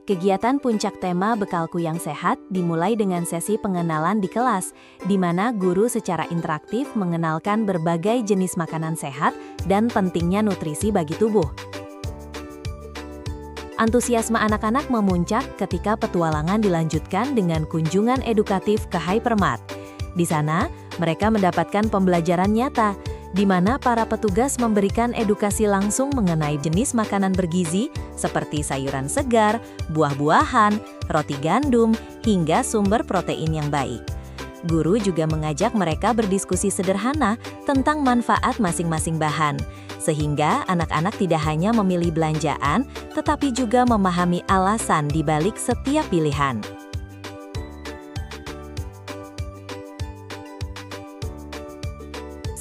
Kegiatan puncak tema Bekalku yang Sehat dimulai dengan sesi pengenalan di kelas, di mana guru secara interaktif mengenalkan berbagai jenis makanan sehat dan pentingnya nutrisi bagi tubuh. Antusiasme anak-anak memuncak ketika petualangan dilanjutkan dengan kunjungan edukatif ke Hypermart. Di sana, mereka mendapatkan pembelajaran nyata, di mana para petugas memberikan edukasi langsung mengenai jenis makanan bergizi seperti sayuran segar, buah-buahan, roti gandum, hingga sumber protein yang baik. Guru juga mengajak mereka berdiskusi sederhana tentang manfaat masing-masing bahan, sehingga anak-anak tidak hanya memilih belanjaan, tetapi juga memahami alasan di balik setiap pilihan.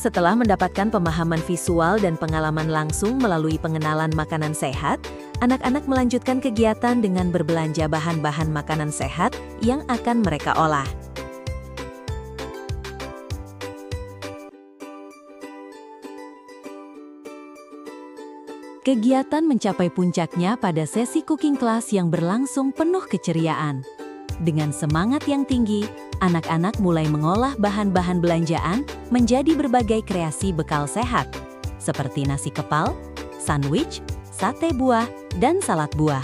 Setelah mendapatkan pemahaman visual dan pengalaman langsung melalui pengenalan makanan sehat, anak-anak melanjutkan kegiatan dengan berbelanja bahan-bahan makanan sehat yang akan mereka olah. Kegiatan mencapai puncaknya pada sesi cooking class yang berlangsung penuh keceriaan. Dengan semangat yang tinggi, anak-anak mulai mengolah bahan-bahan belanjaan menjadi berbagai kreasi bekal sehat, seperti nasi kepal, sandwich, sate buah, dan salad buah.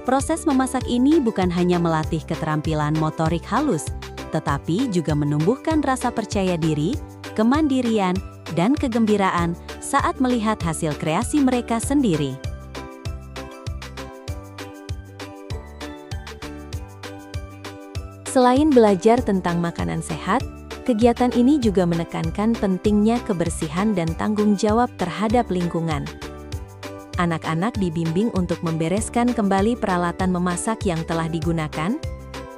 Proses memasak ini bukan hanya melatih keterampilan motorik halus, tetapi juga menumbuhkan rasa percaya diri, kemandirian, dan kegembiraan saat melihat hasil kreasi mereka sendiri. Selain belajar tentang makanan sehat, kegiatan ini juga menekankan pentingnya kebersihan dan tanggung jawab terhadap lingkungan. Anak-anak dibimbing untuk membereskan kembali peralatan memasak yang telah digunakan,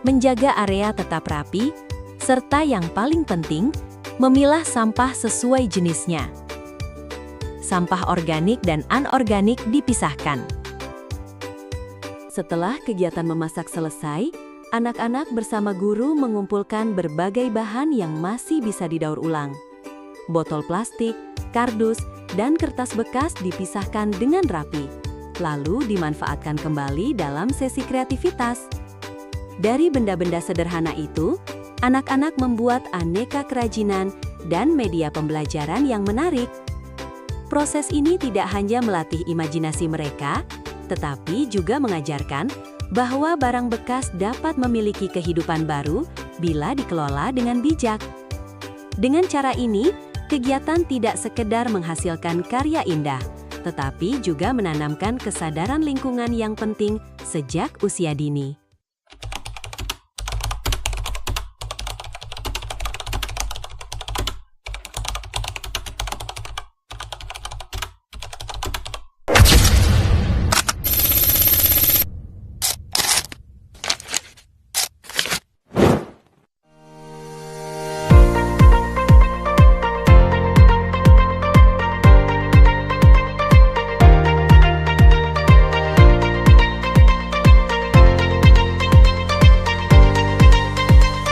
menjaga area tetap rapi, serta yang paling penting, memilah sampah sesuai jenisnya. Sampah organik dan anorganik dipisahkan. Setelah kegiatan memasak selesai, anak-anak bersama guru mengumpulkan berbagai bahan yang masih bisa didaur ulang. Botol plastik, kardus, dan kertas bekas dipisahkan dengan rapi, lalu dimanfaatkan kembali dalam sesi kreativitas. Dari benda-benda sederhana itu, anak-anak membuat aneka kerajinan dan media pembelajaran yang menarik. Proses ini tidak hanya melatih imajinasi mereka, tetapi juga mengajarkan bahwa barang bekas dapat memiliki kehidupan baru bila dikelola dengan bijak. Dengan cara ini, kegiatan tidak sekedar menghasilkan karya indah, tetapi juga menanamkan kesadaran lingkungan yang penting sejak usia dini.